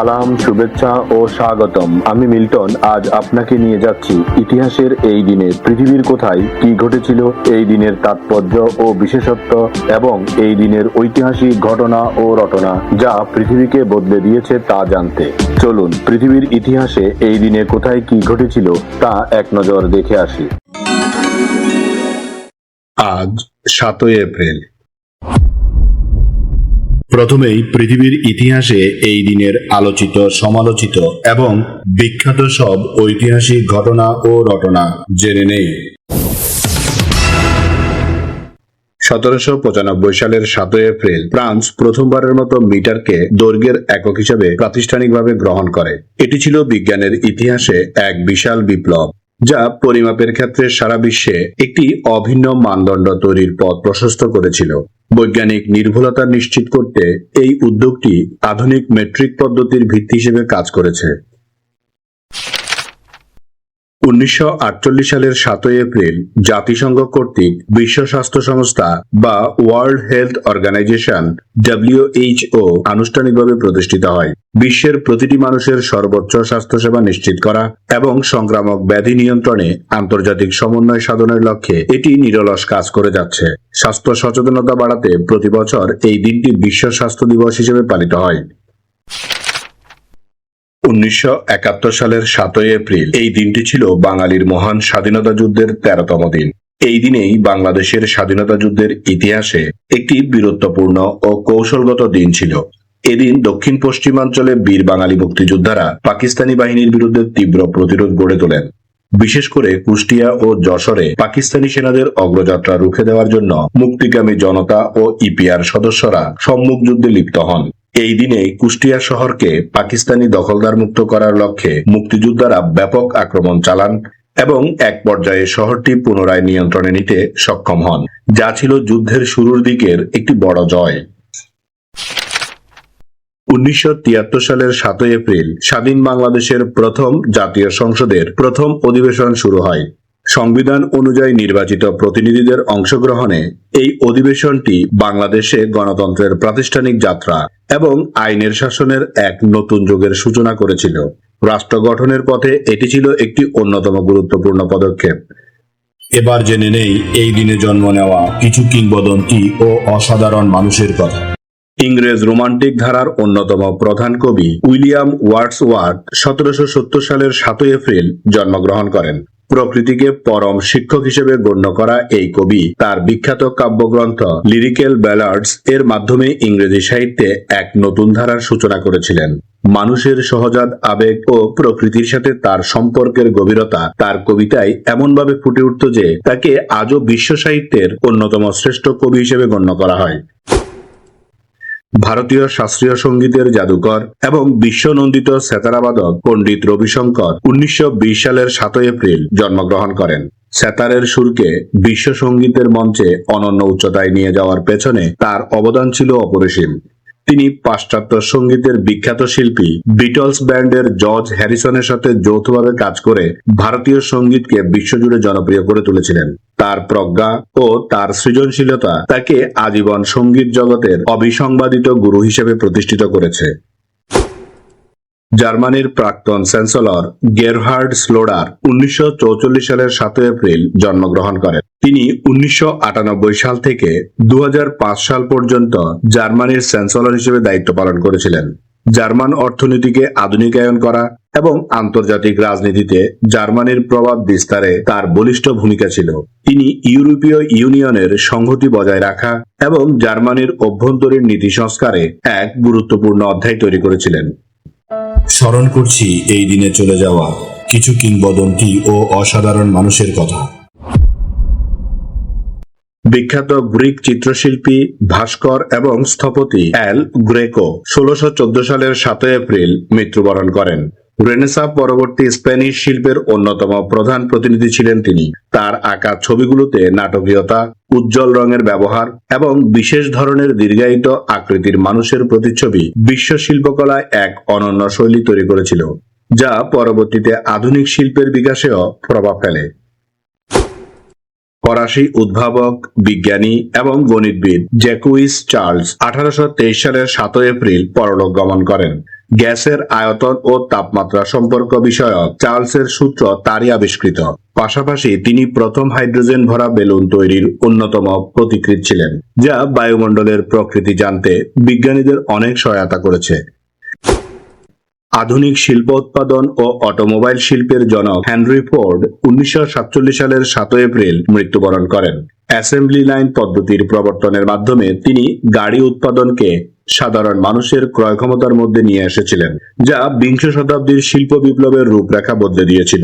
সালাম, শুভেচ্ছা ও স্বাগতম। আমি মিল্টন। আজ আপনাকে নিয়ে যাচ্ছি ইতিহাসের এই দিনে পৃথিবীর কোথায় কি ঘটেছিল, এই দিনের তাৎপর্য ও বিশেষত্ব এবং এই দিনের ঐতিহাসিক ঘটনা ও রটনা যা পৃথিবীকে বদলে দিয়েছে তা জানতে। চলুন পৃথিবীর ইতিহাসে এই দিনে কোথায় কি ঘটেছিল তা এক নজর দেখে আসি। আজ 7ই এপ্রিল। প্রথমেই পৃথিবীর ইতিহাসে এই দিনের আলোচিত, সমালোচিত এবং বিখ্যাত সব ঐতিহাসিক ঘটনা ও রটনা জেনে নেই। 1795 সালের 7ই এপ্রিল ফ্রান্স প্রথমবারের মতো মিটারকে দৈর্ঘ্যের একক হিসেবে প্রাতিষ্ঠানিকভাবে গ্রহণ করে। এটি ছিল বিজ্ঞানের ইতিহাসে এক বিশাল বিপ্লব, যা পরিমাপের ক্ষেত্রে সারা বিশ্বে একটি অভিন্ন মানদণ্ড তৈরির পথ প্রশস্ত করেছিল। বৈজ্ঞানিক নির্ভুলতা নিশ্চিত করতে এই উদ্যোগটি আধুনিক মেট্রিক পদ্ধতির ভিত্তি হিসেবে কাজ করেছে। 1948 সালের 7ই এপ্রিল জাতিসংঘ কর্তৃক বিশ্ব স্বাস্থ্য সংস্থা বা ওয়ার্ল্ড হেলথ অর্গানাইজেশন WHO আনুষ্ঠানিকভাবে প্রতিষ্ঠিত হয়। বিশ্বের প্রতিটি মানুষের সর্বোচ্চ স্বাস্থ্যসেবা নিশ্চিত করা এবং সংক্রামক ব্যাধি নিয়ন্ত্রণে আন্তর্জাতিক সমন্বয় সাধনের লক্ষ্যে এটি নিরলস কাজ করে যাচ্ছে। স্বাস্থ্য সচেতনতা বাড়াতে প্রতি বছর এই দিনটি বিশ্ব স্বাস্থ্য দিবস হিসেবে পালিত হয়। 1971 সালের 7ই এপ্রিল এই দিনটি ছিল বাঙালির মহান স্বাধীনতা যুদ্ধের 13তম দিন। এই দিনেই বাংলাদেশের স্বাধীনতা যুদ্ধের ইতিহাসে একটি বীরত্বপূর্ণ ও কৌশলগত দিন ছিল। এদিন দক্ষিণ পশ্চিমাঞ্চলে বীর বাঙালি মুক্তিযোদ্ধারা পাকিস্তানি বাহিনীর বিরুদ্ধে তীব্র প্রতিরোধ গড়ে তোলেন। বিশেষ করে কুষ্টিয়া ও যশোরে পাকিস্তানি সেনাদের অগ্রযাত্রা রুখে দেওয়ার জন্য মুক্তিকামী জনতা ও ইপিআর সদস্যরা সম্মুখ যুদ্ধে লিপ্ত হন। এই দিনে কুষ্টিয়া শহরকে পাকিস্তানি দখলদার মুক্ত করার লক্ষ্যে মুক্তিযোদ্ধারা ব্যাপক আক্রমণ চালান এবং এক পর্যায়ে শহরটি পুনরায় নিয়ন্ত্রণে নিতে সক্ষম হন, যা ছিল যুদ্ধের শুরুর দিকের একটি বড় জয়। 1973 সালের 7ই এপ্রিল স্বাধীন বাংলাদেশের প্রথম জাতীয় সংসদের প্রথম অধিবেশন শুরু হয়। সংবিধান অনুযায়ী নির্বাচিত প্রতিনিধিদের অংশগ্রহণে এই অধিবেশনটি বাংলাদেশে গণতন্ত্রের প্রাতিষ্ঠানিক যাত্রা এবং আইনের শাসনের এক নতুন যুগের সূচনা করেছিল। রাষ্ট্র গঠনের পথে এটি ছিল একটি অন্যতম গুরুত্বপূর্ণ পদক্ষেপ। এবার জেনে নেই এই দিনে জন্ম নেওয়া কিছু কিংবদন্তি ও অসাধারণ মানুষের কথা। ইংরেজ রোমান্টিক ধারার অন্যতম প্রধান কবি উইলিয়াম ওয়ার্ডসওয়ার্থ 1770 সালের 7ই এপ্রিল জন্মগ্রহণ করেন। প্রকৃতিকে পরম শিক্ষক হিসেবে গণ্য করা এই কবি তার বিখ্যাত কাব্যগ্রন্থ লিরিক্যাল ব্যালাডস এর মাধ্যমে ইংরেজি সাহিত্যে এক নতুন ধারার সূচনা করেছিলেন। মানুষের সহজাত আবেগ ও প্রকৃতির সাথে তার সম্পর্কের গভীরতা তার কবিতায় এমনভাবে ফুটে উঠত যে তাকে আজও বিশ্ব সাহিত্যের অন্যতম শ্রেষ্ঠ কবি হিসেবে গণ্য করা হয়। ভারতীয় শাস্ত্রীয় সঙ্গীতের জাদুকর এবং বিশ্বনন্দিত সেতারাবাদক পণ্ডিত রবিশঙ্কর 1920 সালের 7ই এপ্রিল জন্মগ্রহণ করেন। সেতারের সুরকে বিশ্ব সঙ্গীতের মঞ্চে অনন্য উচ্চতায় নিয়ে যাওয়ার পেছনে তার অবদান ছিল অপরিসীম। তিনি পাশ্চাত্য সঙ্গীতের বিখ্যাত শিল্পী বিটলস ব্যান্ডের জর্জ হ্যারিসনের সাথে যৌথভাবে কাজ করে ভারতীয় সঙ্গীতকে বিশ্বজুড়ে জনপ্রিয় করে তুলেছিলেন। তার প্রজ্ঞা ও তার সৃজনশীলতা তাকে আজীবন সঙ্গীত জগতের অবিসংবাদিত গুরু হিসেবে প্রতিষ্ঠিত করেছে। জার্মানির প্রাক্তন চ্যান্সেলর গেরহার্ড শ্লোডার 1944 সালের 7ই এপ্রিল জন্মগ্রহণ করেন। তিনি 1998 সাল থেকে 2005 সাল পর্যন্ত জার্মানির চ্যান্সেলর হিসেবে দায়িত্ব পালন করেছিলেন। জার্মান অর্থনীতিকে আধুনিকায়ন করা এবং আন্তর্জাতিক রাজনীতিতে জার্মানির প্রভাব বিস্তারে তার বলিষ্ঠ ভূমিকা ছিল। তিনি ইউরোপীয় ইউনিয়নের সংহতি বজায় রাখা এবং জার্মানির অভ্যন্তরীণ নীতি সংস্কারে এক গুরুত্বপূর্ণ অধ্যায় তৈরি করেছিলেন। স্মরণ করছি এই দিনে চলে যাওয়া কিছু কিংবদন্তি ও অসাধারণ মানুষের কথা। বিখ্যাত গ্রিক চিত্রশিল্পী, ভাস্কর এবং স্থপতি এল গ্রেকো 1614 সালের 7ই এপ্রিল মৃত্যুবরণ করেন। রেনেসাঁ পরবর্তী স্প্যানিশ শিল্পের অন্যতম প্রধান প্রতিনিধি ছিলেন তিনি। তার আঁকা ছবিগুলোতে নাটকীয়তা, উজ্জ্বল রঙের ব্যবহার এবং বিশেষ ধরনের দীর্ঘায়িত আকৃতির মানুষের প্রতিচ্ছবি বিশ্ব শিল্পকলায় এক অনন্য শৈলী তৈরি করেছিল, যা পরবর্তীতে আধুনিক শিল্পের বিকাশেও প্রভাব ফেলে। ফরাসি উদ্ভাবক, বিজ্ঞানী এবং গণিতবিদ জ্যাকুইস চার্লস 1823 সালের 7ই এপ্রিল পরলোক গমন করেন। গ্যাসের আয়তন ও তাপমাত্রা সম্পর্ক বিষয়ক চার্লসের সূত্র তারই আবিষ্কৃত। পাশাপাশি তিনি প্রথম হাইড্রোজেন ভরা বেলুন তৈরির অন্যতম পথিকৃৎ ছিলেন, যা বায়ুমণ্ডলের প্রকৃতি জানতে বিজ্ঞানীদের অনেক সহায়তা করেছে। আধুনিক শিল্প উৎপাদন ও অটোমোবাইল শিল্পের জনক হেনরি ফোর্ড 1947 সালের 7 এপ্রিল মৃত্যুবরণ করেন। অ্যাসেম্বলি লাইন পদ্ধতির প্রবর্তনের মাধ্যমে তিনি গাড়ি উৎপাদনকে সাধারণ মানুষের ক্রয় ক্ষমতার মধ্যে নিয়ে এসেছিলেন, যা বিংশ শতাব্দীর শিল্প বিপ্লবের রূপরেখা বদলে দিয়েছিল।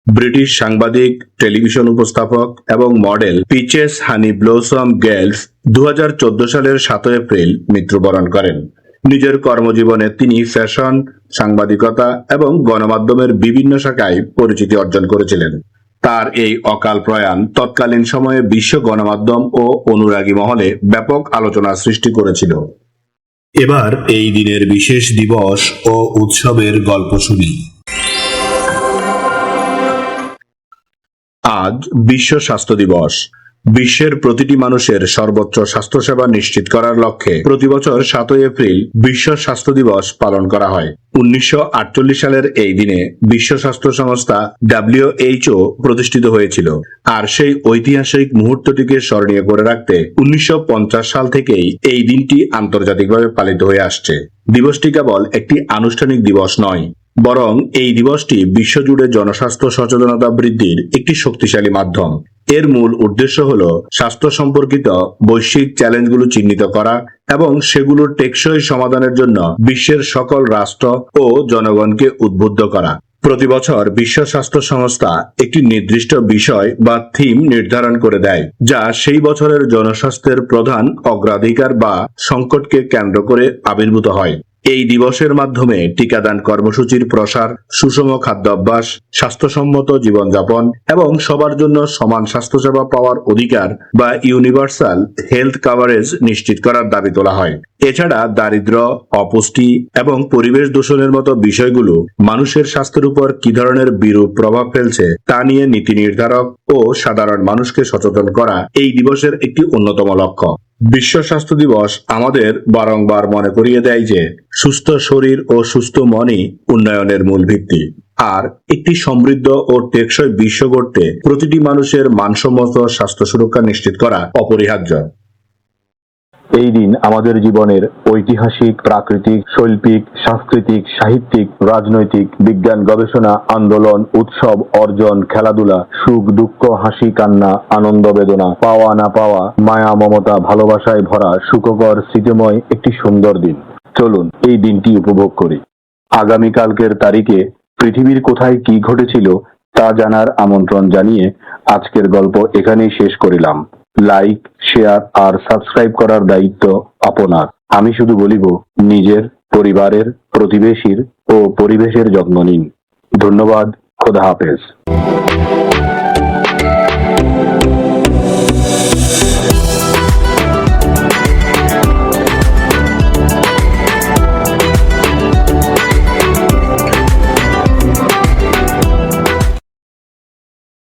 ব্রিটিশ সাংবাদিক, টেলিভিশন উপস্থাপক এবং মডেল পিচেস হানি ব্লসম গেলস 2014 সালের 7 এপ্রিল মৃত্যুবরণ করেন। নিজের কর্মজীবনে তিনি ফ্যাশন, সাংবাদিকতা এবং গণমাধ্যমের বিভিন্ন শাখায় পরিচিতি অর্জন করেছিলেন। তার এই অকাল প্রয়াণ তৎকালীন সময়ে বিশ্ব গণমাধ্যম ও অনুরাগী মহলে ব্যাপক আলোচনা সৃষ্টি করেছিল। এবার এই দিনের বিশেষ দিবস ও উৎসবের গল্প শুনি। আজ বিশ্ব স্বাস্থ্য দিবস। বিশ্বের প্রতিটি মানুষের সর্বোচ্চ স্বাস্থ্যসেবা নিশ্চিত করার লক্ষ্যে প্রতি বছর 7 এপ্রিল বিশ্ব স্বাস্থ্য দিবস পালন করা হয়। 1948 সালের এই দিনে বিশ্ব স্বাস্থ্য সংস্থা WHO প্রতিষ্ঠিত হয়েছিল, আর সেই ঐতিহাসিক মুহূর্তটিকে স্মরণীয় করে রাখতে 1950 সাল থেকেই এই দিনটি আন্তর্জাতিকভাবে পালিত হয়ে আসছে। দিবসটি কেবল একটি আনুষ্ঠানিক দিবস নয়, বরং এই দিবসটি বিশ্বজুড়ে জনস্বাস্থ্য সচেতনতা বৃদ্ধির একটি শক্তিশালী মাধ্যম। এর মূল উদ্দেশ্য হল স্বাস্থ্য সম্পর্কিত বৈশ্বিক চ্যালেঞ্জগুলো চিহ্নিত করা এবং সেগুলোর টেকসই সমাধানের জন্য বিশ্বের সকল রাষ্ট্র ও জনগণকে উদ্বুদ্ধ করা। প্রতি বছর বিশ্ব স্বাস্থ্য সংস্থা একটি নির্দিষ্ট বিষয় বা থিম নির্ধারণ করে দেয়, যা সেই বছরের জনস্বাস্থ্যের প্রধান অগ্রাধিকার বা সংকটকে কেন্দ্র করে আবির্ভূত হয়। এই দিবসের মাধ্যমে টিকাদান কর্মসূচির প্রসার, সুষম খাদ্যাভ্যাস, স্বাস্থ্যসম্মত জীবনযাপন এবং সবার জন্য সমান স্বাস্থ্যসেবা পাওয়ার অধিকার বা ইউনিভার্সাল হেলথ কভারেজ নিশ্চিত করার দাবি তোলা হয়। এছাড়া দারিদ্র্য, অপুষ্টি এবং পরিবেশ দূষণের মতো বিষয়গুলো মানুষের স্বাস্থ্যের উপর কি ধরনের বিরূপ প্রভাব ফেলছে তা নিয়ে নীতি নির্ধারক ও সাধারণ মানুষকে সচেতন করা এই দিবসের একটি অন্যতম লক্ষ্য। বিশ্ব স্বাস্থ্য দিবস আমাদের বারংবার মনে করিয়ে দেয় যে সুস্থ শরীর ও সুস্থ মনই উন্নয়নের মূল ভিত্তি, আর একটি সমৃদ্ধ ও টেকসই বিশ্ব গড়তে প্রতিটি মানুষের মানসম্মত স্বাস্থ্য সুরক্ষা নিশ্চিত করা অপরিহার্য। এই দিন আমাদের জীবনের ঐতিহাসিক, প্রাকৃতিক, শৈল্পিক, সাংস্কৃতিক, সাহিত্যিক, রাজনৈতিক, বিজ্ঞান গবেষণা, আন্দোলন, উৎসব, অর্জন, খেলাধুলা, সুখ দুঃখ, হাসি কান্না, আনন্দ বেদনা, পাওয়া না পাওয়া, মায়া মমতা, ভালোবাসায় ভরা সুখকর স্মৃতিময় একটি সুন্দর দিন। চলুন এই দিনটি উপভোগ করি। আগামীকালকের তারিখে পৃথিবীর কোথায় কি ঘটেছিল তা জানার আমন্ত্রণ জানিয়ে আজকের গল্প এখানেই শেষ করিলাম। লাইক, শেয়ার আর সাবস্ক্রাইব করার দায়িত্ব আপনার। আমি শুধু বলিব, নিজের, পরিবারের, প্রতিবেশীর ও পরিবেশের যত্ন নিন। ধন্যবাদ। খোদা হাফেজ।